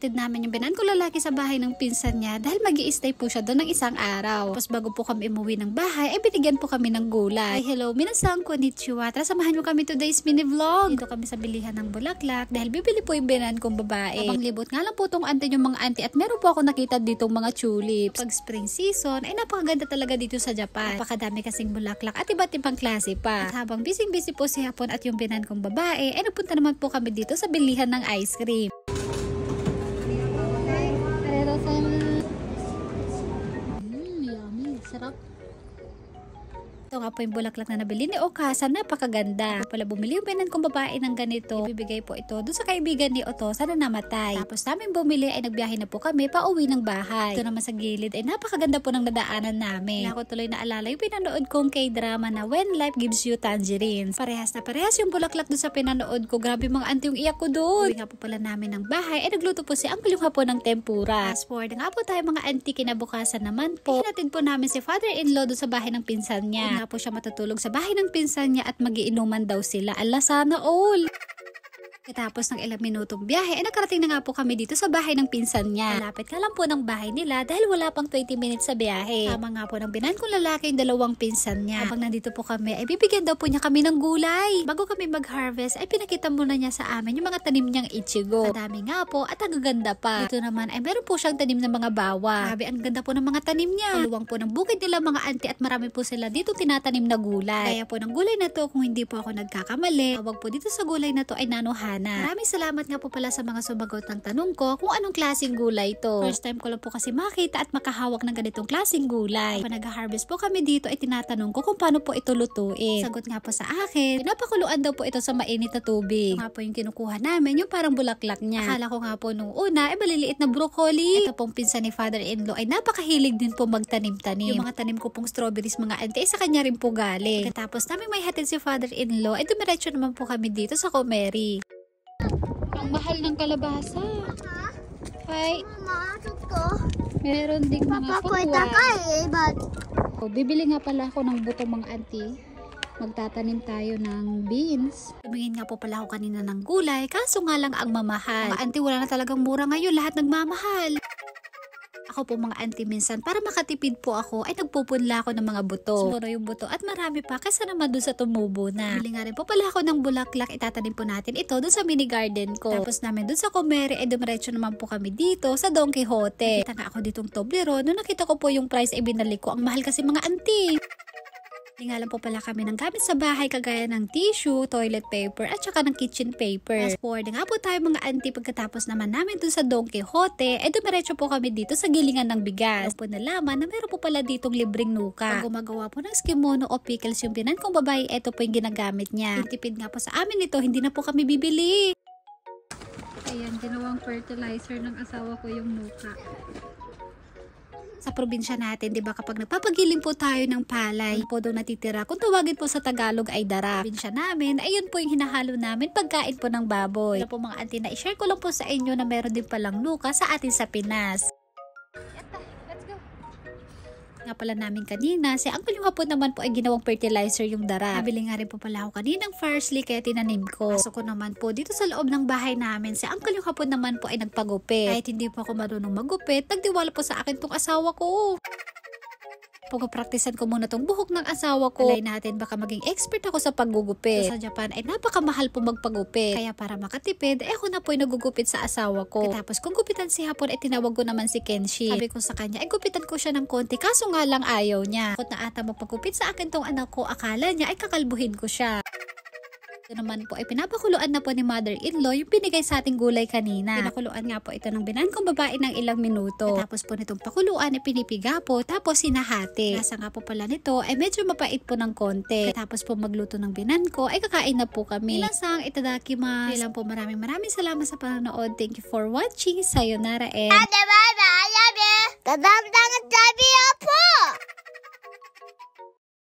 Hatid namin yung binan ko lalaki sa bahay ng pinsan niya dahil mag-i-stay po siya doon ng isang araw. Tapos bago po kami umuwi ng bahay, ay binigyan po kami ng gulay. Hello, minasan konnichiwa. Tara, samahan nyo kami today's mini vlog. Dito kami sa bilihan ng bulaklak dahil bibili po yung binan kong babae. Habang libot nga lang po tong ante yung mga auntie at meron po ako nakita ditong mga tulips. Pag spring season, ay napakaganda talaga dito sa Japan. Napakadami kasing bulaklak at iba't ibang klase pa. At habang busy po si Hapon at yung binan kong babae, ay napunta naman po kami dito sa bilihan ng ice cream. Yummy. Sarap. Ito nga po yung bulaklak na nabili ni Okasa, napakaganda. Ako pala bumili yung binan kong babae ng ganito. Ibibigay po ito doon sa kaibigan ni Otosa na namatay. Tapos namin bumili ay nagbiyahe na po kami pa uwi ng bahay. Ito naman sa gilid ay napakaganda po ng nadaanan namin. Ako tuloy na alala yung pinanood kong K-drama na When Life Gives You Tangerines. Parehas na parehas yung bulaklak doon sa pinanood ko. Grabe mga auntie yung iyak ko doon. Uwi nga po pala namin ng bahay ay nagluto po si Uncle yung hapon ng tempura. Fast forward nga po tayo mga auntie, kinabukasan naman po. Hinatid po namin si father-in-law doon sa bahay ng pinsan niya. Po siya matutulog sa bahay ng pinsan niya at magiinuman daw sila. Ala, sana all! Tapos ng ilang minutong biyahe, ay nakarating na nga po kami dito sa bahay ng pinsan niya. Malapit ka lang po ng bahay nila dahil wala pang 20 minutes sa biyahe. Tama nga po ng binan kong lalaki yung dalawang pinsan niya. Habang nandito po kami, ay bibigyan daw po niya kami ng gulay. Bago kami mag-harvest, ay pinakita muna niya sa amin yung mga tanim niyang ichigo. Madami nga po at ang gaganda pa. Dito naman ay meron po siyang tanim ng mga bawa. Grabe, ang ganda po ng mga tanim niya. Maluwang po ng bukid nila mga auntie at marami po sila dito tinatanim na gulay. Kaya po ng gulay na to, kung hindi po ako nagkakamali, tawag po dito sa gulay na to ay nanohana. Maraming salamat nga po pala sa mga sumagot ng tanong ko kung anong klaseng gulay to. First time ko lang po kasi makita at makahawak ng ganitong klaseng gulay. Kapag nag-harvest po kami dito ay tinatanong ko kung paano po ito lutuin. Sagot nga po sa akin, pinapakuluan daw po ito sa mainit na tubig. Ito nga po yung kinukuha namin, yung parang bulaklak niya. Akala ko nga po nung una ay maliliit na broccoli. Ito pong pinsan ni father-in-law ay napakahilig din po magtanim-tanim. Yung mga tanim ko pong strawberries mga auntie ay sa kanya rin po galing. Tapos namin may hatid si father-in-law ay dumiretso naman po kami dito sa Comeri. Ang mahal ng kalabasa. Hi. Meron ding mga pakwan. Bibili nga pala ako ng buto mga auntie. Magtatanim tayo ng beans. Tumingin nga po pala ako kanina ng gulay, kaso nga lang ang mamahal. Mga auntie, wala na talagang mura ngayon. Lahat nagmamahal. Ako po mga auntie minsan, para makatipid po ako, ay nagpupunla ako ng mga buto. Siguro yung buto at marami pa kaysa naman doon sa tumubo na. Bili nga rin po pala ako ng bulaklak, itatanim po natin ito doon sa mini garden ko. Tapos namin doon sa Comeri, ay dumiretso naman po kami dito sa Don Quixote. Nakita nga ako ditong Toblerone, nung nakita ko po yung price ay binalik ko. Ang mahal kasi mga auntie. Hindi nga lang po pala kami ng gamit sa bahay kagaya ng tissue, toilet paper at saka ng kitchen paper. Fast forward nga po tayo mga auntie, pagkatapos naman namin dun sa Don Quixote, dumiretso po kami dito sa gilingan ng bigas. Po nalaman na meron po pala ditong libreng nuka. Pag gumagawa po ng skimono o pickles yung binan kong babae, ito po yung ginagamit niya. Tipid nga po sa amin ito, hindi na po kami bibili. Ayan, ginawang fertilizer ng asawa ko yung nuka. Sa probinsya natin, di ba, kapag nagpapagiling po tayo ng palay, po daw natitira, kung tawagin po sa Tagalog ay dara. Probinsya namin, ayun po yung hinahalo namin pagkain po ng baboy. Ito po mga auntie, na i-share ko lang po sa inyo na meron din palang nuka sa atin sa Pinas. Let's go! Nga pala namin kanina, si Uncle yung hapon naman po ay ginawang fertilizer yung dara. Nabili nga rin po pala ako kaninang parsley kaya tinanim ko. Pasok ko naman po dito sa loob ng bahay namin, si Uncle yung hapon naman po ay nagpagupit. Kahit hindi po ako marunong magupit, nagtiwala po sa akin tong asawa ko. Pagpapraktisan ko muna tong buhok ng asawa ko. Alay natin, baka maging expert ako sa paggugupit. Sa Japan ay napakamahal po magpagupit. Kaya para makatipid, ako na po ay nagugupit sa asawa ko. Tapos kung gupitan si Hapon, tinawag ko naman si Kenshi. Sabi ko sa kanya, gupitan ko siya ng konti, kaso nga lang ayaw niya. Kung na ata magpagupit sa akin tong anak ko, akala niya ay kakalbuhin ko siya. Ito naman po ay pinapakuluan na po ni mother-in-law yung binigay sa ating gulay kanina. Pinakuluan nga po ito ng binan kong babae ng ilang minuto. Tapos po nitong pakuluan ay pinipiga po, tapos hinahati. Nasa nga po pala nito ay medyo mapait po ng konti. Tapos po magluto ng binan ko ay kakain na po kami. Minasang itadakimasu. Kailan po maraming salamat sa panonood. Thank you for watching. Sayonara and bye bye. I love you.